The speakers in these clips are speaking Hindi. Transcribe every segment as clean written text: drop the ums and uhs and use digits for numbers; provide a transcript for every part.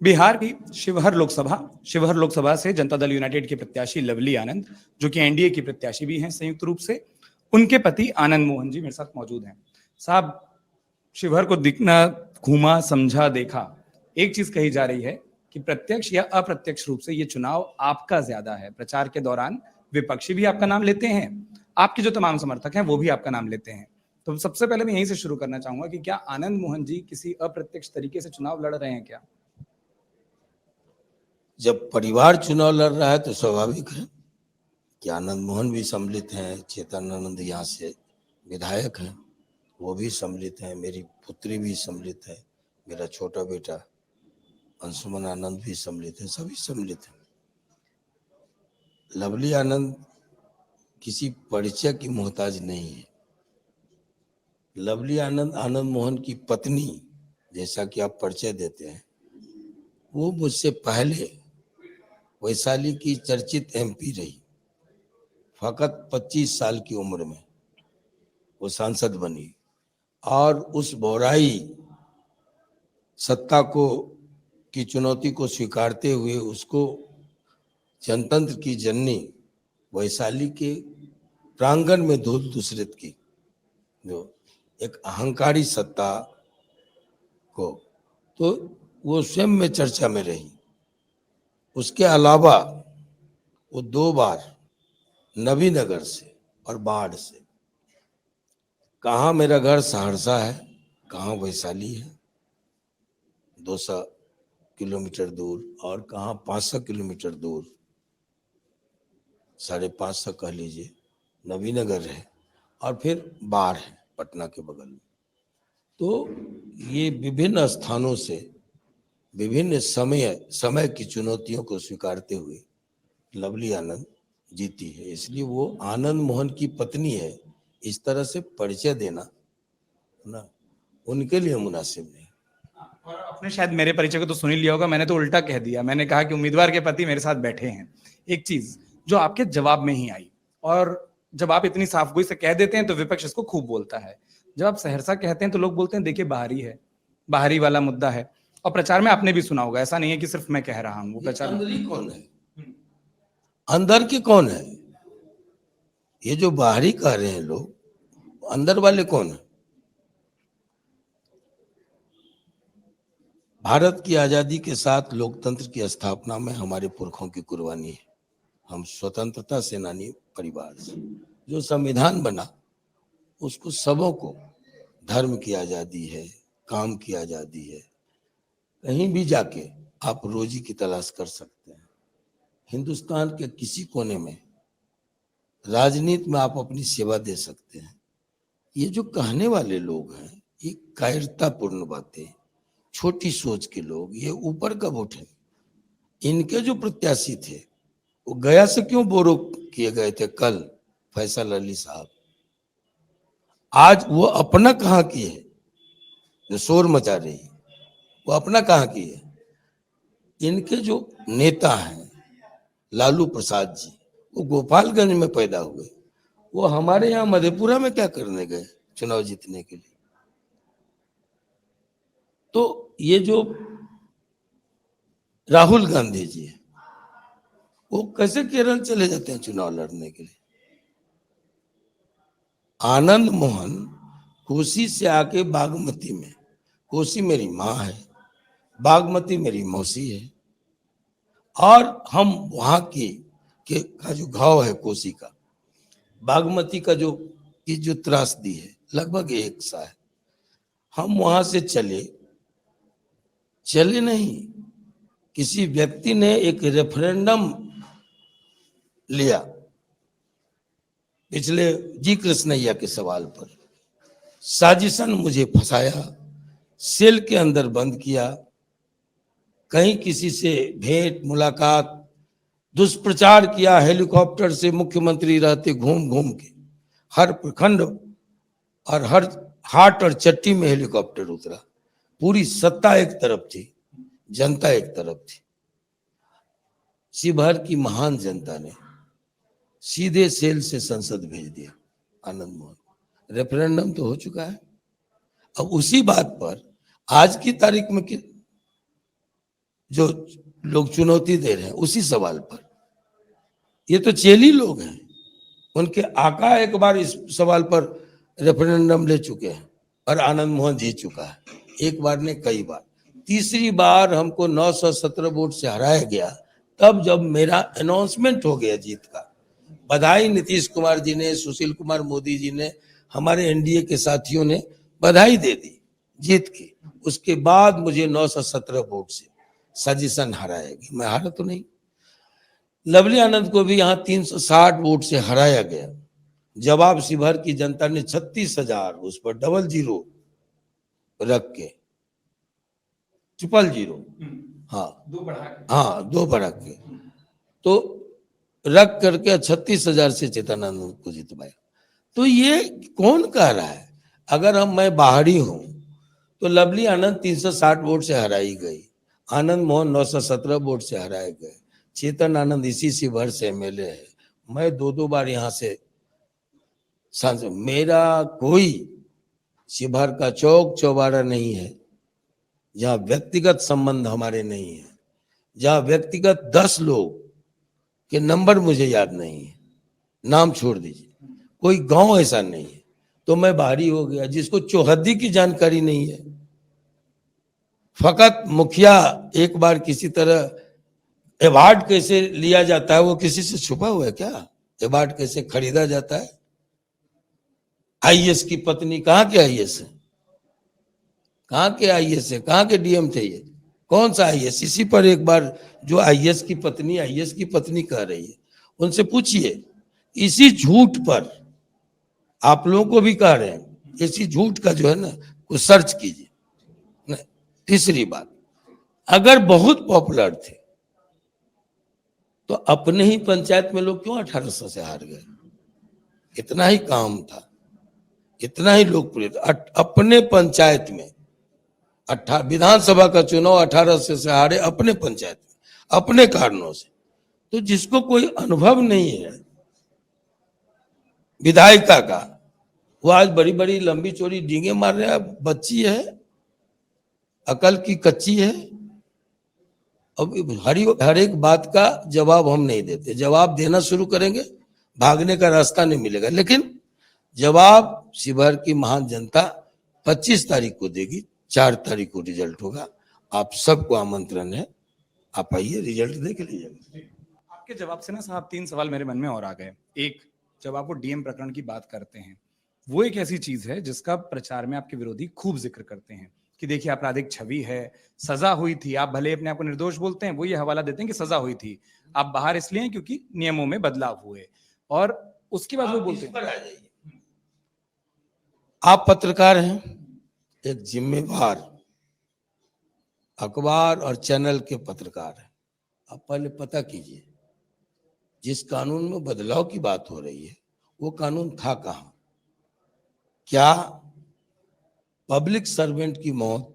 बिहार की शिवहर लोकसभा से जनता दल यूनाइटेड के प्रत्याशी लवली आनंद, जो कि एनडीए की प्रत्याशी भी हैं संयुक्त रूप से, उनके पति आनंद मोहन जी मेरे साथ मौजूद हैं। साहब, शिवहर को दिखना, घूमा, समझा, देखा, एक चीज कही जा रही है कि प्रत्यक्ष या अप्रत्यक्ष रूप से ये चुनाव आपका ज्यादा है। प्रचार के दौरान विपक्षी भी आपका नाम लेते हैं, आपके जो तमाम समर्थक हैं वो भी आपका नाम लेते हैं। तो सबसे पहले मैं यहीं से शुरू करना चाहूंगा कि क्या आनंद मोहन जी किसी अप्रत्यक्ष तरीके से चुनाव लड़ रहे हैं क्या? जब परिवार चुनाव लड़ रहा है तो स्वाभाविक है कि आनंद मोहन भी सम्मिलित हैं, चेतनानंद यहाँ से विधायक हैं, वो भी सम्मिलित हैं, मेरी पुत्री भी सम्मिलित है, मेरा छोटा बेटा अंशुमन आनंद भी सम्मिलित है, सभी सम्मिलित हैं। लवली आनंद किसी परिचय की मोहताज नहीं है। लवली आनंद आनंद मोहन की पत्नी, जैसा कि आप परिचय देते हैं, वो मुझसे पहले वैशाली की चर्चित एमपी रही। फकत 25 साल की उम्र में वो सांसद बनी और उस बोराई सत्ता को की चुनौती को स्वीकारते हुए उसको जनतंत्र की जननी वैशाली के प्रांगण में धूल दूसरित की, जो एक अहंकारी सत्ता को, तो वो स्वयं में चर्चा में रही। उसके अलावा वो 2 बार नबीनगर से और बाढ़ से, कहाँ मेरा घर सहरसा है, कहाँ वैशाली है 200 किलोमीटर दूर, और कहाँ 500 किलोमीटर दूर, 550 कह लीजिए, नबीनगर है, और फिर बाढ़ है पटना के बगल में। तो ये विभिन्न स्थानों से विभिन्न समय की चुनौतियों को स्वीकारते हुए लवली आनंद जीती है, इसलिए वो आनंद मोहन की पत्नी है। इस तरह से परिचय देना ना उनके लिए मुनासिब नहीं। और आपने शायद मेरे परिचय को तो सुन ही लिया होगा, मैंने तो उल्टा कह दिया। मैंने कहा कि उम्मीदवार के पति मेरे साथ बैठे हैं। एक चीज जो आपके जवाब में ही आई, और जब आप इतनी साफगोई से कह देते हैं तो विपक्ष इसको खूब बोलता है। जब आप सहरसा कहते हैं तो लोग बोलते हैं देखिए बाहरी है, बाहरी वाला मुद्दा है। और प्रचार में आपने भी सुना होगा, ऐसा नहीं है कि सिर्फ मैं कह रहा हूँ, वो प्रचार अंदर कौन है, अंदर की कौन है? ये जो बाहरी कह रहे हैं लोग, अंदर वाले कौन है? भारत की आजादी के साथ लोकतंत्र की स्थापना में हमारे पुरखों की कुर्बानी है। हम स्वतंत्रता सेनानी परिवार से, जो संविधान बना उसको सबों को धर्म की आजादी है, काम की आजादी है, कहीं भी जाके आप रोजी की तलाश कर सकते हैं। हिंदुस्तान के किसी कोने में राजनीति में आप अपनी सेवा दे सकते हैं। ये जो कहने वाले लोग हैं, ये कायरतापूर्ण बातें, छोटी सोच के लोग, ये ऊपर कब उठे? इनके जो प्रत्याशी थे वो गया से क्यों बोरो किए गए थे कल, फैसल अली साहब? आज वो अपना कहाँ की है जो शोर मचा रही है? वो अपना कहाँ की है? इनके जो नेता हैं लालू प्रसाद जी, वो गोपालगंज में पैदा हुए, वो हमारे यहाँ मधेपुरा में क्या करने गए चुनाव जीतने के लिए? तो ये जो राहुल गांधी जी है, वो कैसे केरल चले जाते हैं चुनाव लड़ने के लिए? आनंद मोहन कोसी से आके बागमती में, कोसी मेरी माँ है, बागमती मेरी मौसी है, और हम वहां के का जो घाव है कोसी का, बागमती का जो की जो त्रासदी है लगभग एक सा है। हम वहां से चले नहीं, किसी व्यक्ति ने एक रेफरेंडम लिया पिछले जी कृष्णैया के सवाल पर, साजिशन मुझे फंसाया, सेल के अंदर बंद किया, कहीं किसी से भेंट मुलाकात, दुष्प्रचार किया, हेलीकॉप्टर से मुख्यमंत्री रहते घूम घूम के हर प्रखंड और हर हाट और चट्टी में हेलीकॉप्टर उतरा। पूरी सत्ता एक तरफ थी, जनता एक तरफ थी। शिवहर की महान जनता ने सीधे सेल से संसद भेज दिया आनंद मोहन। रेफरेंडम तो हो चुका है। अब उसी बात पर आज की तारीख में जो लोग चुनौती दे रहे हैं उसी सवाल पर। ये तो चेली लोग हैं, उनके आका एक बार इस सवाल पर रेफरेंडम ले चुके हैं और आनंद मोहन जीत चुका है, एक बार ने कई बार। तीसरी बार हमको 917 वोट से हराया गया, तब जब मेरा अनाउंसमेंट हो गया जीत का। बधाई नीतीश कुमार जी ने, सुशील कुमार मोदी जी ने, हमारे एनडीए के साथियों ने बधाई दे दी जीत की। उसके बाद मुझे 917 वोट से सजेशन हराया गया, मैं हारा तो नहीं। लवली आनंद को भी यहाँ 360 वोट से हराया गया। जवाब शिवहर की जनता ने 36,000 उस पर 00 रख के 000, हाँ दो बढ़ा के तो रख करके 36,000 से चेतनानंद को जितवाया। तो ये कौन कह रहा है? अगर मैं बाहरी हूं तो लवली आनंद 360 वोट से हराई गई, आनंद मोहन 917 वोट से हराए गए, चेतन आनंद इसी शिवहर से एमएलए है, मैं 2 बार यहाँ से सांसद। मेरा कोई शिवहर का चौक चौबारा नहीं है जहाँ व्यक्तिगत संबंध हमारे नहीं है, जहाँ व्यक्तिगत 10 लोग के नंबर मुझे याद नहीं है, नाम छोड़ दीजिए, कोई गांव ऐसा नहीं है। तो मैं बाहरी हो गया, जिसको चौहद्दी की जानकारी नहीं है। फकत मुखिया एक बार किसी तरह अवार्ड कैसे लिया जाता है वो किसी से छुपा हुआ है क्या? अवार्ड कैसे खरीदा जाता है? आईएएस की पत्नी कहाँ के आईएएस है? कहाँ के आईएएस है? कहाँ के डीएम थे ये? कौन सा आईएएस? इसी पर एक बार जो आईएएस की पत्नी कह रही है, उनसे पूछिए। इसी झूठ पर आप लोगों को भी कह रहे हैं, इसी झूठ का जो है ना कुछ सर्च कीजिए। तीसरी बात, अगर बहुत पॉपुलर थे तो अपने ही पंचायत में लोग क्यों 1800 से हार गए? इतना ही काम था, इतना ही लोकप्रिय था। अपने पंचायत में विधानसभा का चुनाव 1800 से हारे अपने पंचायत में, अपने कारणों से। तो जिसको कोई अनुभव नहीं है विधायिका का, वो आज बड़ी बड़ी लंबी चौड़ी डींगे मार रहे हैं। बच्ची है, अकल की कच्ची है। अब हर एक बात का जवाब हम नहीं देते। जवाब देना शुरू करेंगे, भागने का रास्ता नहीं मिलेगा। लेकिन जवाब शिवहर की महान जनता 25 तारीख को देगी, 4 तारीख को रिजल्ट होगा। आप सबको आमंत्रण है, आप आइए, रिजल्ट देख लीजिएगा। आपके जवाब से ना साहब 3 सवाल मेरे मन में और आ गए। एक, जब आप वो डीएम प्रकरण की बात करते हैं, वो एक ऐसी चीज है जिसका प्रचार में आपके विरोधी खूब जिक्र करते हैं कि देखिए आपराधिक छवि है, सजा हुई थी। आप भले अपने आप को निर्दोष बोलते हैं, वो ये हवाला देते हैं कि सजा हुई थी, आप बाहर इसलिए हैं क्योंकि नियमों में बदलाव हुए। और उसके बाद वो बोलते हैं, आप पत्रकार हैं, एक जिम्मेवार अखबार और चैनल के पत्रकार हैं। आप पहले पता कीजिए, जिस कानून में बदलाव की बात हो रही है वो कानून था कहाँ? क्या पब्लिक सर्वेंट की मौत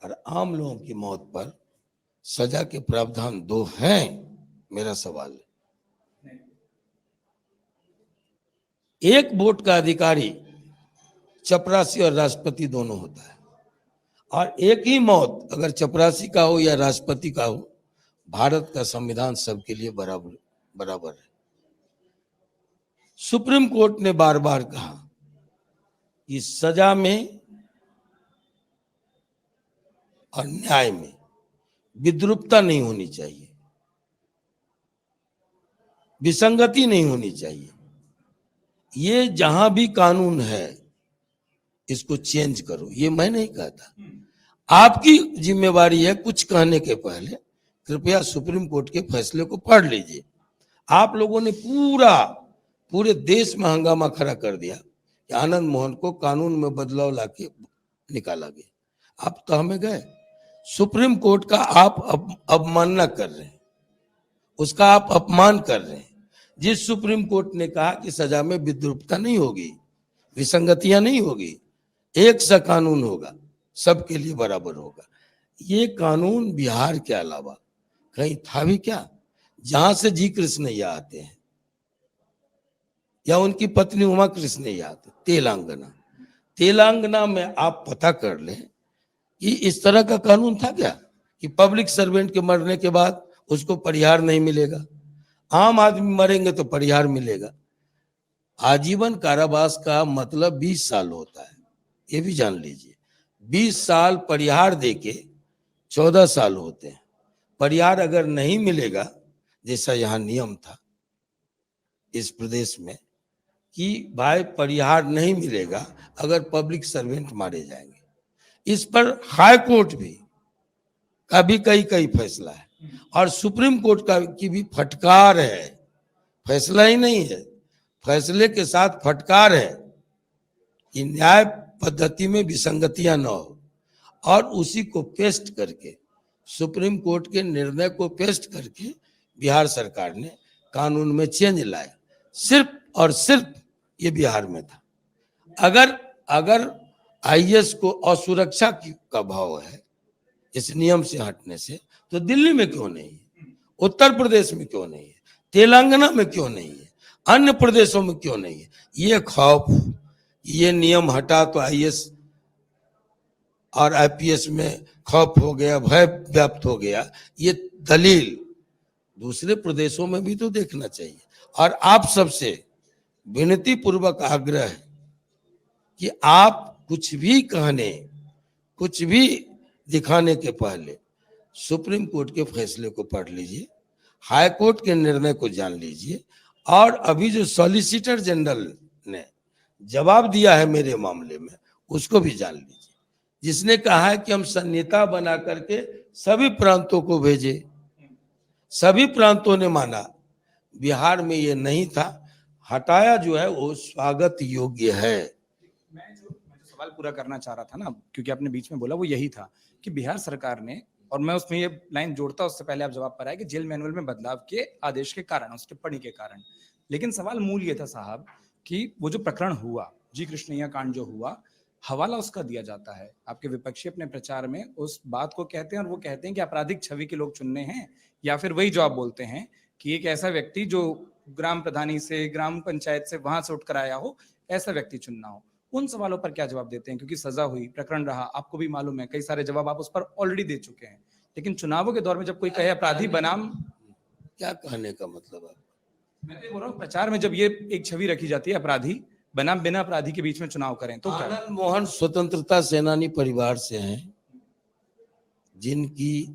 और आम लोगों की मौत पर सजा के प्रावधान 2 हैं? मेरा सवाल है। एक वोट का अधिकारी चपरासी और राष्ट्रपति दोनों होता है, और एक ही मौत अगर चपरासी का हो या राष्ट्रपति का हो, भारत का संविधान सबके लिए बराबर है। सुप्रीम कोर्ट ने बार बार कहा कि सजा में और न्याय में विद्रूपता नहीं होनी चाहिए, विसंगति नहीं होनी चाहिए। ये जहां भी कानून है इसको चेंज करो, ये मैं नहीं कहता। आपकी जिम्मेवारी है कुछ कहने के पहले कृपया सुप्रीम कोर्ट के फैसले को पढ़ लीजिए। आप लोगों ने पूरे देश में हंगामा खड़ा कर दिया कि आनंद मोहन को कानून में बदलाव लाके निकाला गया। आप तो हमें गए, सुप्रीम कोर्ट का आप अवमानना कर रहे हैं, उसका आप अपमान कर रहे हैं। जिस सुप्रीम कोर्ट ने कहा कि सजा में विद्रूपता नहीं होगी, विसंगतियां नहीं होगी, एक सा कानून होगा, सबके लिए बराबर होगा। ये कानून बिहार के अलावा कहीं था भी क्या? जहां से जी कृष्णैया आते हैं या उनकी पत्नी उमा कृष्णैया आते, तेलंगाना में आप पता कर लें कि इस तरह का कानून था क्या? कि पब्लिक सर्वेंट के मरने के बाद उसको परिहार नहीं मिलेगा, आम आदमी मरेंगे तो परिहार मिलेगा। आजीवन कारावास का मतलब 20 साल होता है, ये भी जान लीजिए। 20 साल परिहार देके 14 साल होते हैं। परिहार अगर नहीं मिलेगा, जैसा यहाँ नियम था इस प्रदेश में कि भाई परिहार नहीं मिलेगा अगर पब्लिक सर्वेंट मारे जाएंगे, इस पर हाई कोर्ट भी का भी कई फैसला है और सुप्रीम कोर्ट का की भी फटकार है। फैसला ही नहीं है, फैसले के साथ फटकार है कि न्याय पद्धति में विसंगतियां न हो, और उसी को पेस्ट करके, सुप्रीम कोर्ट के निर्णय को पेस्ट करके बिहार सरकार ने कानून में चेंज लाया। सिर्फ और सिर्फ ये बिहार में था। अगर आईएएस को असुरक्षा का भाव है इस नियम से हटने से, तो दिल्ली में क्यों नहीं है, उत्तर प्रदेश में क्यों नहीं है, तेलंगाना में क्यों नहीं है, अन्य प्रदेशों में क्यों नहीं है? ये खौफ, ये नियम हटा तो आईएएस और आईपीएस में खौफ हो गया, भय व्याप्त हो गया, ये दलील दूसरे प्रदेशों में भी तो देखना चाहिए। और आप सबसे विनती पूर्वक आग्रह है कि आप कुछ भी कहने, कुछ भी दिखाने के पहले सुप्रीम कोर्ट के फैसले को पढ़ लीजिए, हाई कोर्ट के निर्णय को जान लीजिए, और अभी जो सॉलिसिटर जनरल ने जवाब दिया है मेरे मामले में उसको भी जान लीजिए, जिसने कहा है कि हम संहिता बना करके सभी प्रांतों को भेजे। सभी प्रांतों ने माना, बिहार में ये नहीं था, हटाया जो है वो स्वागत योग्य है। मैं जो सवाल पूरा करना चाह रहा था ना, क्योंकि आपने बीच में बोला, वो यही था कि बिहार सरकार ने, और मैं उसमें ये लाइन जोड़ता उससे पहले आप जवाब पर आए कि जेल मैनुअल में बदलाव के आदेश के कारण, उस टिप्पणी के कारण। लेकिन सवाल मूल ये था साहब कि वो जो प्रकरण हुआ, जी कृष्णैया कांड जो हुआ, हवाला उसका दिया जाता है। आपके विपक्षी अपने प्रचार में उस बात को कहते हैं, और वो कहते हैं कि आपराधिक छवि के लोग चुनने हैं, या फिर वही जो आप बोलते हैं कि एक ऐसा व्यक्ति जो ग्राम प्रधानी से, ग्राम पंचायत से, वहां से उठकर आया हो, ऐसा व्यक्ति चुनना हो। उन सवालों पर क्या जवाब देते हैं? क्योंकि सजा हुई, प्रकरण रहा, आपको भी मालूम है, कई सारे जवाब आप उस पर ऑलरेडी दे चुके हैं। लेकिन चुनावों के दौर में जब कोई कहे अपराधी बनाम, क्या कहने का मतलब है? मैं तो बोल रहा हूँ प्रचार में जब ये एक छवि रखी जाती है अपराधी बनाम बिना अपराधी के बीच में चुनाव करें, तो क्या? आनंद मोहन स्वतंत्रता सेनानी परिवार से हैं, जिनकी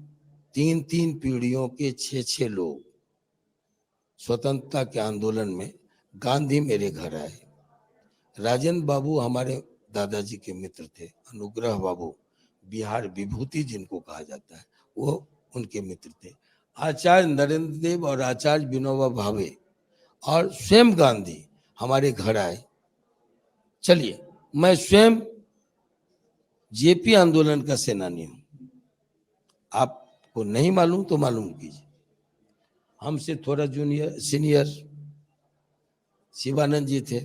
3 पीढ़ियों के 6 लोग स्वतंत्रता के आंदोलन में, गांधी मेरे घर आए, राजेंद्र बाबू हमारे दादाजी के मित्र थे, अनुग्रह बाबू बिहार विभूति जिनको कहा जाता है वो उनके मित्र थे, आचार्य नरेंद्र देव और आचार्य विनोबा भावे और स्वयं गांधी हमारे घर आए। चलिए, मैं स्वयं जेपी आंदोलन का सेनानी हूं, आपको नहीं मालूम तो मालूम कीजिए। हमसे थोड़ा सीनियर शिवानंद जी थे,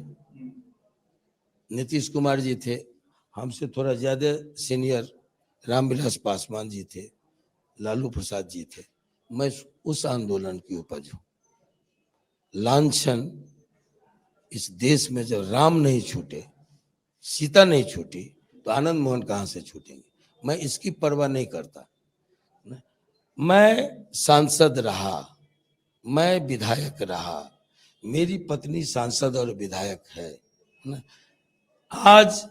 नीतीश कुमार जी थे, हमसे थोड़ा ज्यादा सीनियर रामविलास पासवान जी थे, लालू प्रसाद जी थे। मैं उस आंदोलन की उपज हूं। लांछन इस देश में जब राम नहीं छूटे, सीता नहीं छूटी, तो आनंद मोहन कहां से छूटेंगे? मैं इसकी परवाह नहीं करता। मैं सांसद रहा, मैं विधायक रहा, मेरी पत्नी सांसद और विधायक है ना। आज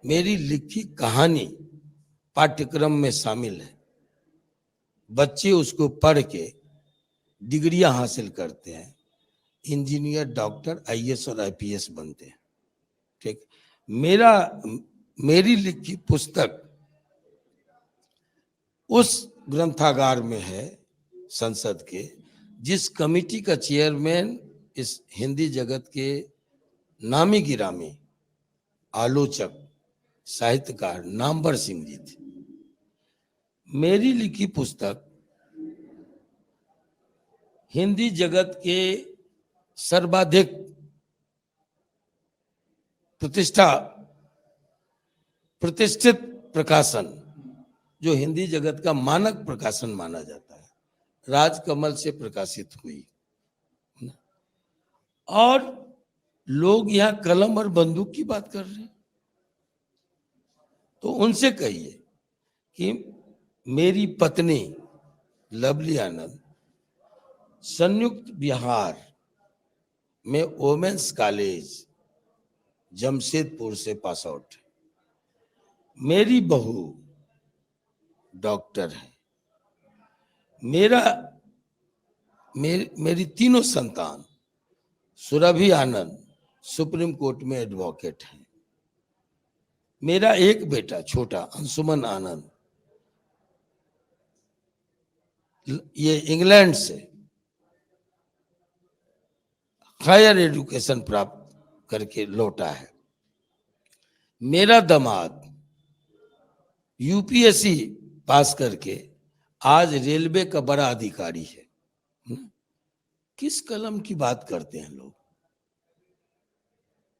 मेरी लिखी कहानी पाठ्यक्रम में शामिल है। बच्चे उसको पढ़ के डिग्रियां हासिल करते हैं, इंजीनियर, डॉक्टर, आईएएस और आईपीएस बनते हैं। ठीक, मेरी लिखी पुस्तक उस ग्रंथागार में है संसद के, जिस कमेटी का चेयरमैन इस हिंदी जगत के नामी गिरामी आलोचक, साहित्यकार नामवर सिंह जी थे। मेरी लिखी पुस्तक हिंदी जगत के सर्वाधिक प्रतिष्ठित प्रकाशन, जो हिंदी जगत का मानक प्रकाशन माना जाता है, राजकमल से प्रकाशित हुई। और लोग यहाँ कलम और बंदूक की बात कर रहे हैं, तो उनसे कहिए कि मेरी पत्नी लवली आनंद संयुक्त बिहार में वोमेन्स कॉलेज जमशेदपुर से पास आउट है। मेरी बहू डॉक्टर है। मेरी तीनों संतान सुरभि आनंद सुप्रीम कोर्ट में एडवोकेट है। मेरा एक बेटा छोटा अंशुमन आनंद ये इंग्लैंड से हायर एजुकेशन प्राप्त करके लौटा है। मेरा दामाद यूपीएससी पास करके आज रेलवे का बड़ा अधिकारी है। किस कलम की बात करते हैं लोग?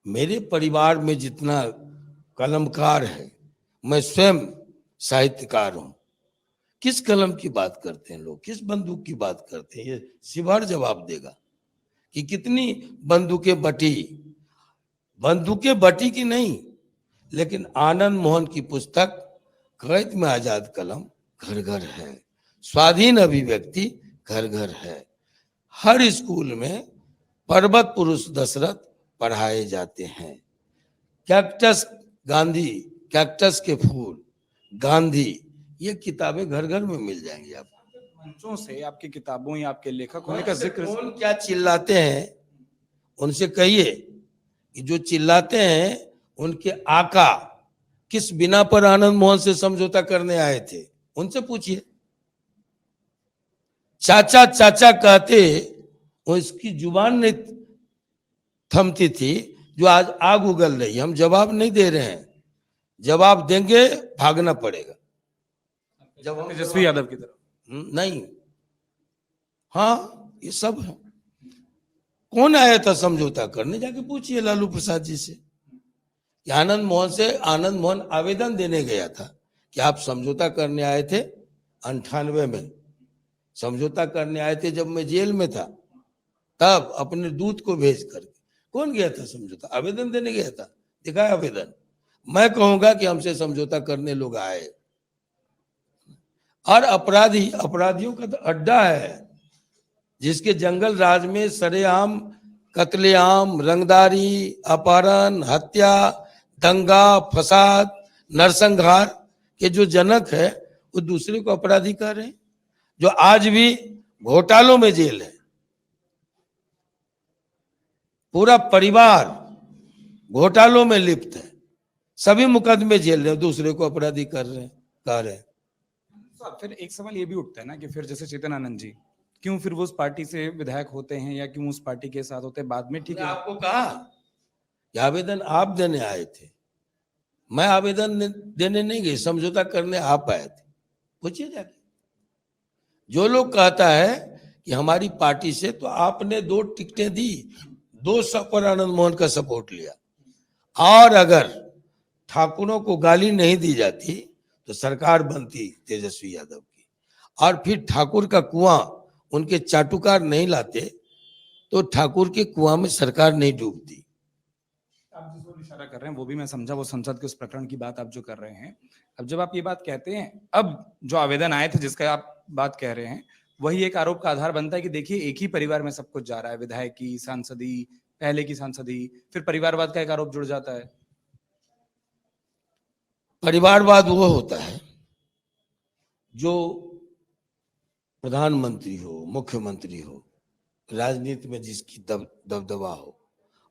मेरे परिवार में जितना कलमकार है, मैं स्वयं साहित्यकार हूं। किस कलम की बात करते हैं लोग? किस बंदूक की बात करते हैं? ये शिवहर जवाब देगा कि कितनी बंदूकें बटी। बंदूकें बटी की नहीं, लेकिन आनंद मोहन की पुस्तक कैद में आजाद कलम घर घर है। स्वाधीन अभिव्यक्ति घर घर है। हर स्कूल में पर्वत पुरुष दशरथ पढ़ाए जाते हैं। कैक्टस गांधी, कैक्टस के फूल गांधी, ये किताबें घर घर में मिल जाएंगी आपको। मंचों से आपकी किताबों या आपके लेखक होने का जिक्र कौन क्या चिल्लाते हैं उनसे कहिए कि जो चिल्लाते हैं उनके आका किस बिना पर आनंद मोहन से समझौता करने आए थे, उनसे पूछिए। चाचा चाचा कहते उसकी जुबान नहीं थमती थी, जो आज आग उगल रही। हम जवाब नहीं दे रहे हैं, जवाब देंगे भागना पड़ेगा। जब हम तेजस्वी यादव की तरफ नहीं, हाँ ये सब है। कौन आया था समझौता करने? जाके पूछिए लालू प्रसाद जी से कि आनंद मोहन आवेदन देने गया था कि आप समझौता करने आए थे 98 में, समझौता करने आए थे जब मैं जेल में था, तब अपने दूत को भेज करके। कौन गया था समझौता? आवेदन देने गया था। दिखाया आवेदन? मैं कहूंगा कि हमसे समझौता करने लोग आए। और अपराधियों का तो अड्डा है, जिसके जंगल राज में सरेआम कत्लेआम, रंगदारी, अपहरण, हत्या, दंगा, फसाद, नरसंहार के जो जनक है, वो दूसरे को अपराधी कह रहे हैं, जो आज भी घोटालों में जेल है। पूरा परिवार घोटालों में लिप्त है, सभी मुकदमे झेल रहे हैं, दूसरे को अपराधी कर रहे हैं, कह रहे हैं। फिर एक सवाल ये भी उठता है ना कि फिर जैसे चेतन आनंद जी क्यों फिर वो उस पार्टी से विधायक होते हैं या क्यों उस पार्टी के साथ होते हैं बाद में? ठीक है, आपको कहा कि आवेदन आप देने आए थे, मैं आवेदन देने नहीं गई, समझौता करने आप आए थे। पूछिए जाके। जो लोग कहता है कि हमारी पार्टी से, तो आपने 2 टिकटें दी, 2 पर आनंद मोहन का सपोर्ट लिया। और अगर ठाकुरों को गाली नहीं दी जाती तो सरकार बनती तेजस्वी यादव की, और फिर ठाकुर का कुआं उनके चाटुकार नहीं लाते तो ठाकुर के कुआं में सरकार नहीं डूबती। आप जिस ओर इशारा कर रहे हैं वो भी मैं समझा, वो संसद के उस प्रकरण की बात आप जो कर रहे हैं। अब जब आप ये बात कहते हैं, अब जो आवेदन आए थे जिसका आप बात कह रहे हैं, वही एक आरोप का आधार बनता है कि देखिए एक ही परिवार में सब कुछ जा रहा है, विधायकी, सांसदी, पहले की सांसदी, फिर परिवारवाद का एक आरोप जुड़ जाता है। परिवारवाद वो होता है जो प्रधानमंत्री हो, मुख्यमंत्री हो, राजनीति में जिसकी दबदबा हो,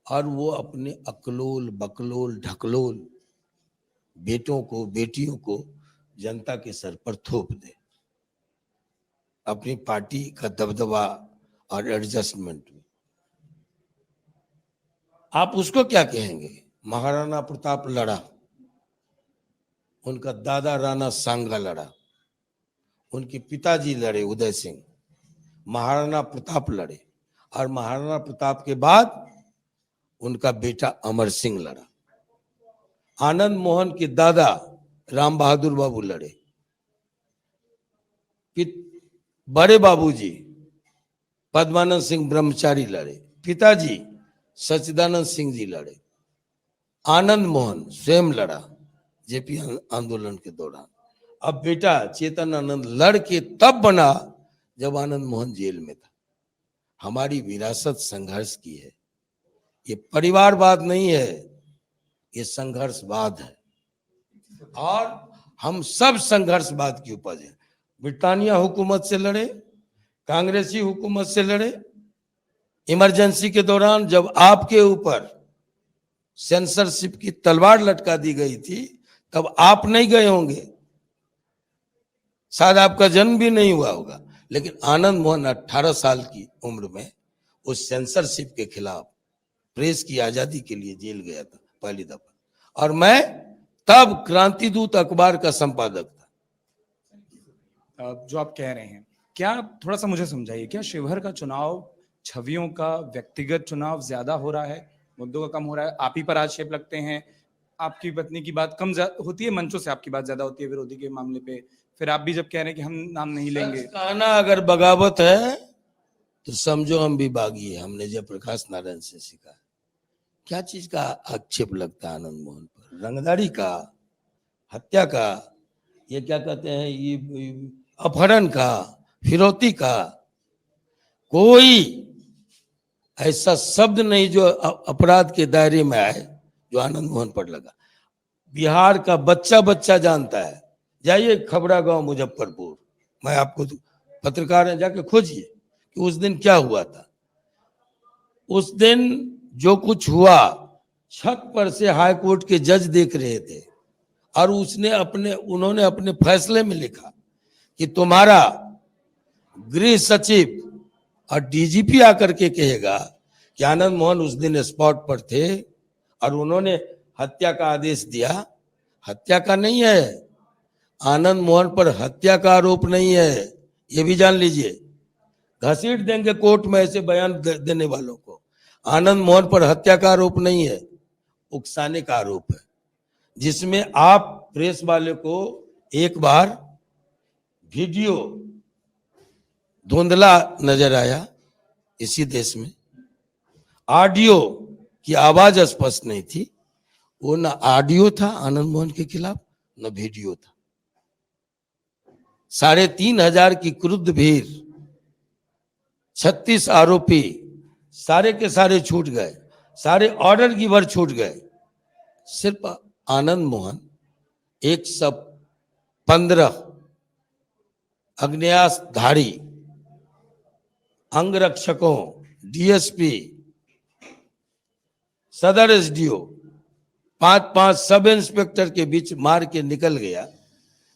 और वो अपने अकलोल बकलोल ढकलोल बेटों को बेटियों को जनता के सर पर थोप दे, अपनी पार्टी का दबदबा और एडजस्टमेंट में। आप उसको क्या कहेंगे? महाराणा प्रताप लड़ा, उनका दादा राणा सांगा लड़ा, उनके पिताजी लड़े उदय सिंह, महाराणा प्रताप लड़े, और महाराणा प्रताप के बाद उनका बेटा अमर सिंह लड़ा। आनंद मोहन के दादा राम बहादुर बाबू लड़े, बड़े बाबूजी पद्मानंद सिंह ब्रह्मचारी लड़े, पिताजी सच्चिदानंद सिंह जी लड़े, आनंद मोहन स्वयं लड़ा, जेपी आंदोलन के दौरान। अब बेटा चेतन आनंद लड़ के तब बना जब आनंद मोहन जेल में था। हमारी विरासत संघर्ष की है, ये परिवारवाद नहीं है, ये संघर्षवाद है, और हम सब संघर्षवाद की उपज है। ब्रिटानिया हुकूमत से लड़े, कांग्रेसी हुकूमत से लड़े, इमरजेंसी के दौरान जब आपके ऊपर सेंसरशिप की तलवार लटका दी गई थी तब आप नहीं गए होंगे, शायद आपका जन्म भी नहीं हुआ होगा, लेकिन आनंद मोहन 18 साल की उम्र में उस सेंसरशिप के खिलाफ प्रेस की आजादी के लिए जेल गया था पहली दफा, और मैं तब क्रांतिदूत अखबार का संपादक था। जो आप कह रहे हैं, क्या थोड़ा सा मुझे समझाइए, क्या शिवहर का चुनाव छवियों का व्यक्तिगत चुनाव ज्यादा हो रहा है, मुद्दों का कम हो रहा है? आप ही पर आक्षेप लगते हैं, आपकी पत्नी की बात कम होती है, मंचों से आपकी बात ज्यादा होती है विरोधी के मामले पे, फिर आप भी जब कह रहे हैं कि हम नाम नहीं लेंगे। कहना अगर बगावत है तो समझो हम भी बागी है, हमने जयप्रकाश नारायण से सीखा। क्या चीज का आक्षेप लगता है आनंद मोहन पर? रंगदारी का, हत्या का, ये क्या कहते हैं, ये अपहरण का, फिरौती का? कोई ऐसा शब्द नहीं जो अपराध के दायरे में आए जो आनंद मोहन पर लगा। बिहार का बच्चा बच्चा जानता है, जाइए खबरा गांव मुजफ्फरपुर, मैं आपको पत्रकार हैं, जाके खोजिए कि उस दिन क्या हुआ था। उस दिन जो कुछ हुआ, छत पर से हाई कोर्ट के जज देख रहे थे, और उन्होंने अपने फैसले में लिखा कि तुम्हारा गृह सचिव और डीजीपी आकर के कहेगा कि आनंद मोहन उस दिन स्पॉट पर थे और उन्होंने हत्या का आदेश दिया। हत्या का नहीं है, आनंद मोहन पर हत्या का आरोप नहीं है, ये भी जान लीजिए। घसीट देंगे कोर्ट में ऐसे बयान देने वालों को। आनंद मोहन पर हत्या का आरोप नहीं है, उकसाने का आरोप है, जिसमें आप प्रेस वाले को एक बार वीडियो धुंधला नजर आया इसी देश में, ऑडियो की आवाज स्पष्ट नहीं थी, वो ना ऑडियो था आनंद मोहन के खिलाफ, न वीडियो था। 3,500 की क्रुद्ध भीड़, 36 आरोपी, सारे के सारे छूट गए, सारे ऑर्डर गिवर छूट गए। सिर्फ आनंद मोहन 115 अग्न्यास्त्रधारी अंगरक्षकों, डीएसपी, सदर एसडीओ, 5-5 सब इंस्पेक्टर के बीच मार के निकल गया।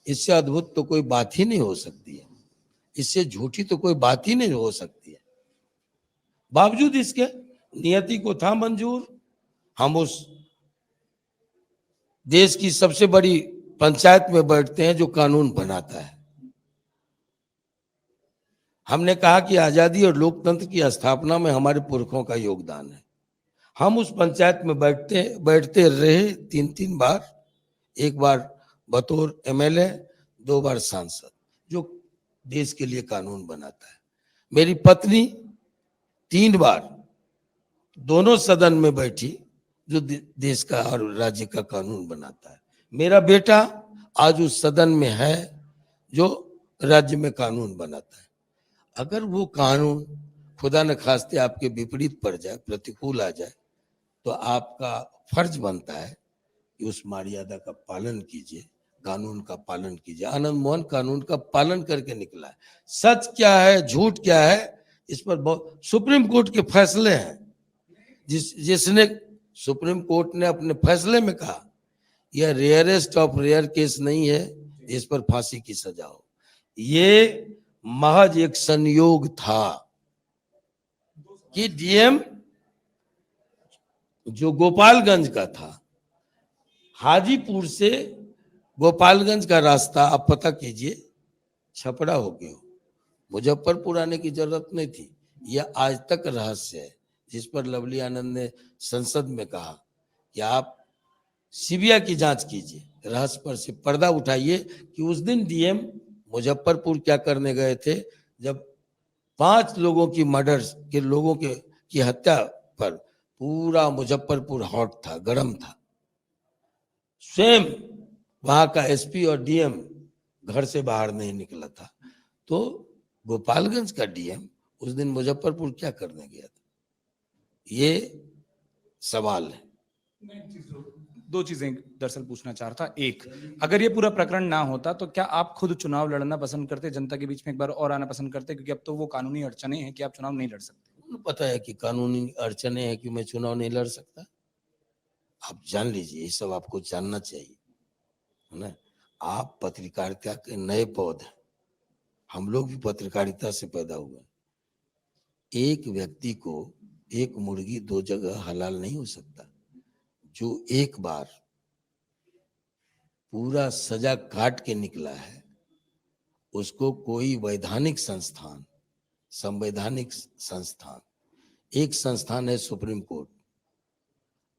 इससे अद्भुत तो कोई बात ही नहीं हो सकती है, इससे झूठी तो कोई बात ही नहीं हो सकती है। बावजूद इसके नियति को था मंजूर, हम उस देश की सबसे बड़ी पंचायत में बैठते हैं जो कानून बनाता है। हमने कहा कि आजादी और लोकतंत्र की स्थापना में हमारे पुरखों का योगदान है। हम उस पंचायत में बैठते रहे 3-3 बार, एक बार बतौर एमएलए, 2 बार सांसद, जो देश के लिए कानून बनाता है। मेरी पत्नी 3 बार दोनों सदन में बैठी, जो देश का और राज्य का कानून बनाता है। मेरा बेटा आज उस सदन में है जो राज्य में कानून बनाता है। अगर वो कानून खुदा न खास्ते आपके विपरीत पड़ जाए, प्रतिकूल आ जाए, तो आपका फर्ज बनता है कि उस मर्यादा का पालन कीजिए, कानून का पालन कीजिए। आनंद मोहन कानून का पालन करके निकला है। सच क्या है, झूठ क्या है, इस पर बहुत सुप्रीम कोर्ट के फैसले हैं। जिसने सुप्रीम कोर्ट ने अपने फैसले में कहा यह रेयरेस्ट ऑफ रेयर केस नहीं है इस पर फांसी की सजा हो, ये महज एक संयोग था कि डीएम जो गोपालगंज का था, हाजीपुर से गोपालगंज का रास्ता आप पता कीजिए, छपरा हो गया, मुजफ्फरपुर आने की जरूरत नहीं थी। यह आज तक रहस्य है, जिस पर लवली आनंद ने संसद में कहा कि आप सीबीआई की जांच कीजिए, रहस्य पर से पर्दा उठाइए कि उस दिन डीएम मुजफ्फरपुर क्या करने गए थे, जब 5 लोगों की मर्डर के लोगों की हत्या पर पूरा मुजफ्फरपुर हॉट था, गर्म था। स्वयं वहां का एसपी और डीएम घर से बाहर नहीं निकला था, तो गोपालगंज का डीएम उस दिन मुजफ्फरपुर क्या करने गया था, ये सवाल है। दो चीजें दरअसल पूछना चाह रहा था। एक, अगर ये पूरा प्रकरण ना होता तो क्या आप खुद चुनाव लड़ना पसंद करते, जनता के बीच में एक बार और आना पसंद करते, क्योंकि अब तो वो कानूनी अड़चने हैं कि आप चुनाव नहीं लड़ सकते। उन्हें पता है कि कानूनी अड़चने हैं कि मैं चुनाव नहीं लड़ सकता। आप जान लीजिए, ये सब आपको जानना चाहिए, है ना। आप पत्रकारिता के नए पौध हैं, हम लोग भी पत्रकारिता से पैदा हुए। एक व्यक्ति को एक मुर्गी दो जगह हलाल नहीं हो सकता। जो एक बार पूरा सजा काट के निकला है, उसको कोई वैधानिक संस्थान, संवैधानिक संस्थान, एक संस्थान है सुप्रीम कोर्ट,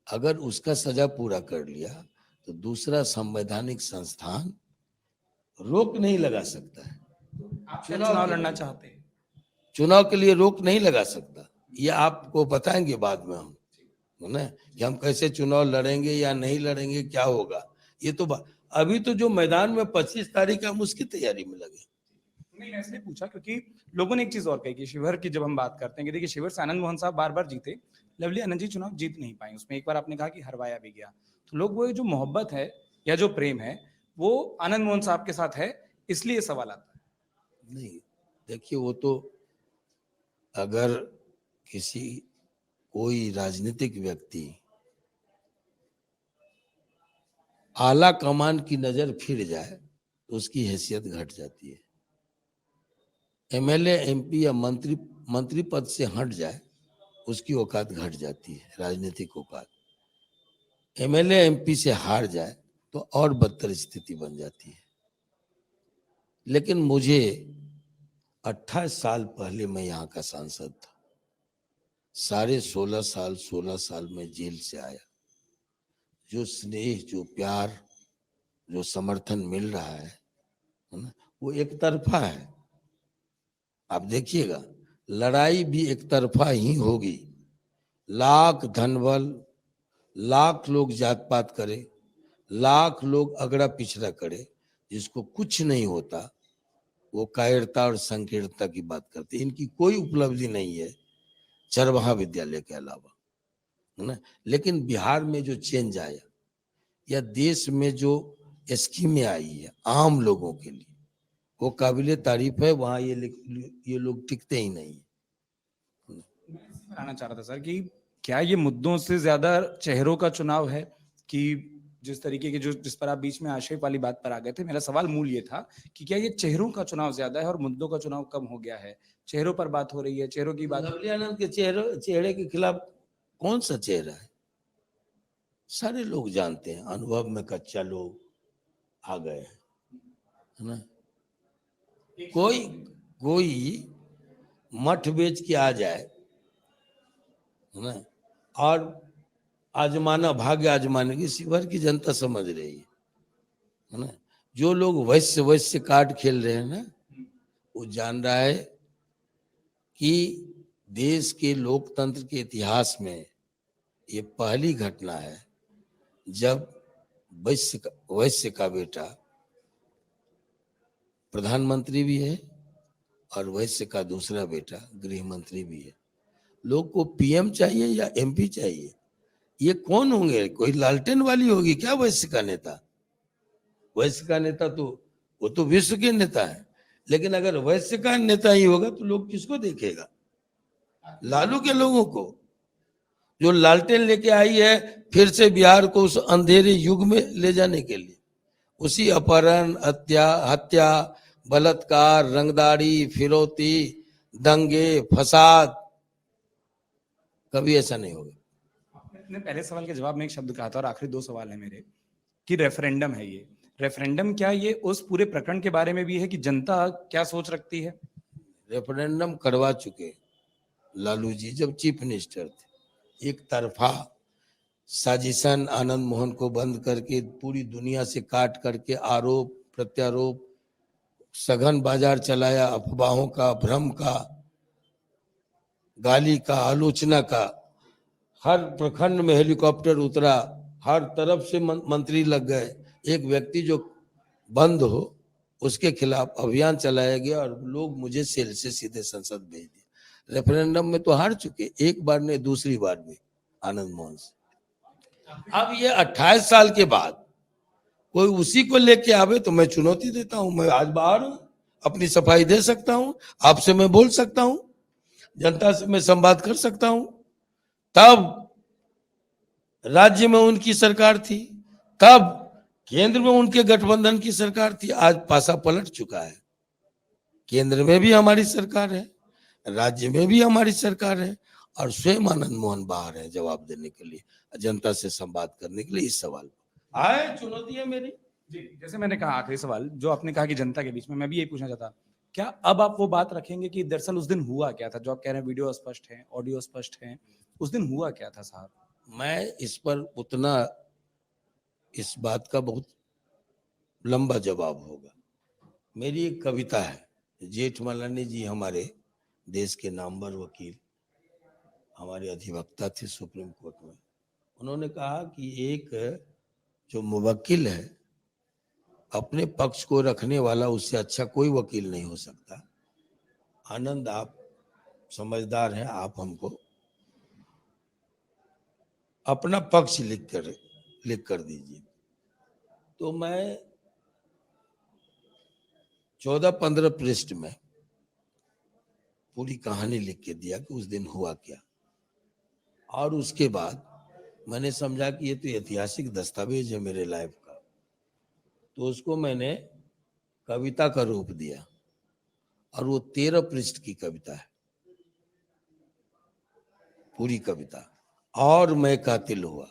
अगर उसका सजा पूरा कर लिया तो दूसरा संवैधानिक संस्थान रोक नहीं लगा सकता है। आप चुनाव लड़ना चाहते हैं? चुनाव के लिए रोक नहीं लगा सकता। ये आपको बताएंगे बाद में हम, है ना, कि हम कैसे चुनाव लड़ेंगे या नहीं लड़ेंगे, क्या होगा। ये तो अभी तो जो मैदान में 25 तारीख हम उसकी तैयारी में लगे। नहीं, मैं इसलिए पूछा क्योंकि लोगों ने एक चीज और कही कि शिवहर की जब हम बात करते हैं कि देखिए शिवहर से आनंद मोहन साहब बार बार जीते, लवली आनंद जी चुनाव जीत नहीं पाए, उसमें एक बार आपने कहा कि हरवाया भी गया, तो लोग वो जो मोहब्बत है या जो प्रेम है वो आनंद मोहन साहब के साथ है, इसलिए सवाल आता है। नहीं, देखिए, वो तो अगर किसी कोई राजनीतिक व्यक्ति आला कमान की नजर फिर जाए तो उसकी हैसियत घट जाती है। एमएलए एमपी या मंत्री पद से हट जाए उसकी औकात घट जाती है, राजनीतिक औकात। एमएलए एमपी से हार जाए तो और बदतर स्थिति बन जाती है। लेकिन मुझे 28 साल पहले मैं यहाँ का सांसद था, साढ़े 16 साल में जेल से आया। जो स्नेह, जो प्यार, जो समर्थन मिल रहा है ना, वो एक तरफा है। आप देखिएगा, लड़ाई भी एक तरफा ही होगी। लाख धनबल, लाख लोग जात पात करे, लाख लोग अगड़ा पिछड़ा करे, जिसको कुछ नहीं होता, वो कायरता और संकीर्णता की बात करते। इनकी कोई उपलब्धि नहीं है चरवाहा विद्यालय के अलावा, है ना। लेकिन बिहार में जो चेंज आया या देश में जो स्कीमें आई है आम लोगों के लिए, वो काबिले तारीफ है। वहां ये लोग टिकते ही नहीं। बताना चाह रहा था सर कि क्या ये मुद्दों से ज्यादा चेहरों का चुनाव है, कि जिस तरीके के जिस पर आप बीच में आशय वाली बात पर आ गए थे, मेरा सवाल मूल ये था कि क्या ये चेहरों का चुनाव ज्यादा है और मुद्दों का चुनाव कम हो गया है, चेहरों पर बात हो रही है, चेहरों की बात। लवली आनंद के चेहरे के खिलाफ कौन सा चेहरा है? सारे लोग जानते हैं, अनुभव में कच्चा लोग आ गए हैं, है ना। कोई मठ बेच के आ जाए, है ना, और आजमाना, भाग्य आजमाने की शिवहर की जनता समझ रही है ना। जो लोग वैश्य कार्ड खेल रहे हैं ना, वो जान रहा है कि देश के लोकतंत्र के इतिहास में ये पहली घटना है जब वैश्य का बेटा प्रधानमंत्री भी है और वैश्य का दूसरा बेटा गृह मंत्री भी है। लोग को पीएम चाहिए या एमपी चाहिए? ये कौन होंगे? कोई लालटेन वाली होगी क्या वैश्य का नेता? वैश्य का नेता तो वो तो विश्व के नेता है, लेकिन अगर वैश्य का नेता ही होगा तो लोग किसको देखेगा? लालू के लोगों को, जो लालटेन लेके आई है फिर से बिहार को उस अंधेरे युग में ले जाने के लिए। उसी अपहरण, हत्या, बलात्कार, रंगदारी, फिरौती, दंगे, फसाद, कभी ऐसा नहीं होगा। आपने पहले सवाल के जवाब में एक शब्द कहा था और आखिरी दो सवाल है मेरे, कि रेफरेंडम है ये। रेफरेंडम क्या ये उस पूरे प्रकरण के बारे में भी है कि जनता क्या सोच रखती है? रेफरेंडम करवा चुके लालू जी जब चीफ मिनिस्टर थे। एक तरफा साजिशन आनंद मोहन को बंद करके पूरी दुनिया से काट करके आरोप प्रत्यारोप, सघन बाजार चलाया, अफवाहों का, भ्रम का, गाली का, आलोचना का। हर प्रखंड में हेलीकॉप्टर उतरा, हर तरफ से मंत्री लग गए। एक व्यक्ति जो बंद हो उसके खिलाफ अभियान चलाया गया और लोग मुझे सेल से सीधे संसद भेज दिए। रेफरेंडम में तो हार चुके, एक बार नहीं दूसरी बार भी आनंद मोहन से। अब ये 28 साल के बाद कोई उसी को लेके आवे तो मैं चुनौती देता हूं। मैं आज बाहर हूं, अपनी सफाई दे सकता हूं, आपसे मैं बोल सकता हूं, जनता से मैं संवाद कर सकता हूं। तब राज्य में उनकी सरकार थी, तब केंद्र में उनके गठबंधन की सरकार थी। आज पासा पलट चुका है, केंद्र में भी हमारी सरकार है, राज्य में भी हमारी सरकार है और स्वयं आनंद मोहन बाहर है जवाब देने के लिए, जनता से संवाद करने के लिए। इस सवाल पर आए, चुनौती है मेरी। जी, जैसे मैंने कहा आखिरी सवाल जो आपने कहा कि जनता के बीच में, मैं भी यही पूछना चाहता, क्या अब आप वो बात रखेंगे कि दरअसल उस दिन हुआ क्या था? जो आप कह रहे हैं वीडियो स्पष्ट है, ऑडियो स्पष्ट है, उस दिन हुआ क्या था साहब? मैं इस पर उतना, इस बात का बहुत लंबा जवाब होगा। मेरी एक कविता है, जेठमलानी जी हमारे देश के नामवर वकील, हमारे अधिवक्ता थे सुप्रीम कोर्ट में। उन्होंने कहा कि एक जो मुवक्किल है, अपने पक्ष को रखने वाला, उससे अच्छा कोई वकील नहीं हो सकता। आनंद, आप समझदार हैं, आप हमको अपना पक्ष लिख कर दीजिए। तो मैं 14-15 पृष्ठ में पूरी कहानी लिख के दिया कि उस दिन हुआ क्या। और उसके बाद मैंने समझा कि ये तो ऐतिहासिक दस्तावेज है मेरे लाइफ का, तो उसको मैंने कविता का रूप दिया और वो 13 पृष्ठ की कविता है, पूरी कविता। और मैं कातिल हुआ,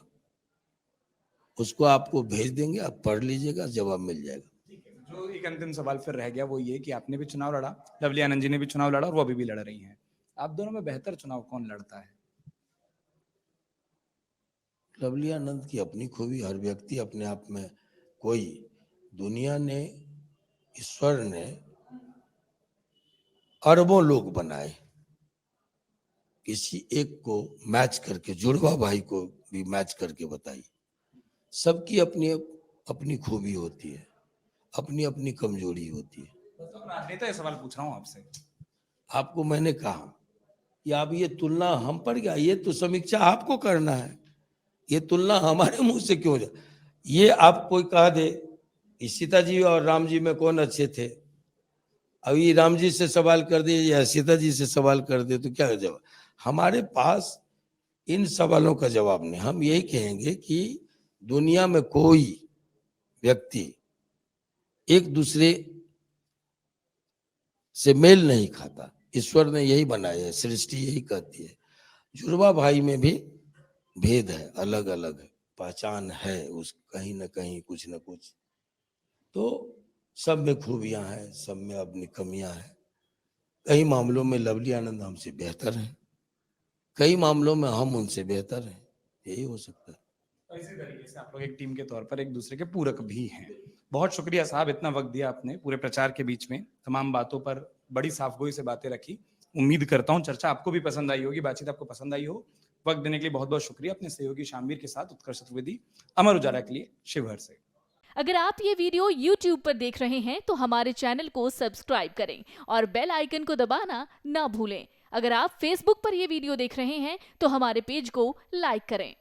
उसको आपको भेज देंगे, आप पढ़ लीजिएगा, जवाब मिल जाएगा। जो एक अंतिम सवाल फिर रह गया वो ये कि आपने भी चुनाव लड़ा, लवली आनंद जी ने भी चुनाव लड़ा और वो अभी भी लड़ रही हैं। आप दोनों में बेहतर चुनाव कौन लड़ता है? लवली आनंद की अपनी खूबी, हर व्यक्ति अपने आप में, कोई दुनिया ने, ईश्वर ने अरबों लोग बनाए, किसी एक को मैच करके, जुड़वा भाई को भी मैच करके बताई। सबकी अपनी अपनी खूबी होती है, अपनी अपनी कमजोरी होती है। तो राजनेता ये सवाल पूछ रहा हूँ आपसे। आपको मैंने कहा कि आप ये तुलना हम पर क्या, ये तो समीक्षा आपको करना है, ये तुलना हमारे मुंह से क्यों जाए? ये आप कोई कह दे कि सीता जी और राम जी में कौन अच्छे थे, अभी राम जी से सवाल कर दे या सीता जी से सवाल कर दे, तो क्या जवाब? हमारे पास इन सवालों का जवाब नहीं। हम यही कहेंगे कि दुनिया में कोई व्यक्ति एक दूसरे से मेल नहीं खाता, ईश्वर ने यही बनाया है, सृष्टि यही कहती है। जुड़वा भाई में भी भेद है, अलग अलग है, पहचान है उस कहीं ना कहीं कुछ ना कुछ। तो सब में खूबियां हैं, सब में अपनी कमियां हैं। कई मामलों में लवली आनंद हमसे बेहतर है, कई मामलों में हम उनसे बेहतर हैं, यही हो सकता है। तो इसी तरीके से आप लोग एक टीम के तौर पर एक दूसरे के पूरक भी हैं। बहुत शुक्रिया साहब, इतना वक्त दिया आपने पूरे प्रचार के बीच में, तमाम बातों पर बड़ी साफगोई से बातें रखी। उम्मीद करता हूँ चर्चा आपको भी पसंद आई होगी, बातचीत आपको पसंद आई हो। वक्त देने के लिए बहुत बहुत शुक्रिया। अपने सहयोगी शामवीर के साथ उत्कर्ष चतुर्वेदी, अमर उजाला के लिए शिवहर से। अगर आप ये वीडियो YouTube पर देख रहे हैं तो हमारे चैनल को सब्सक्राइब करें और बेल आइकन को दबाना ना भूलें। अगर आप Facebook पर ये वीडियो देख रहे हैं तो हमारे पेज को लाइक करें।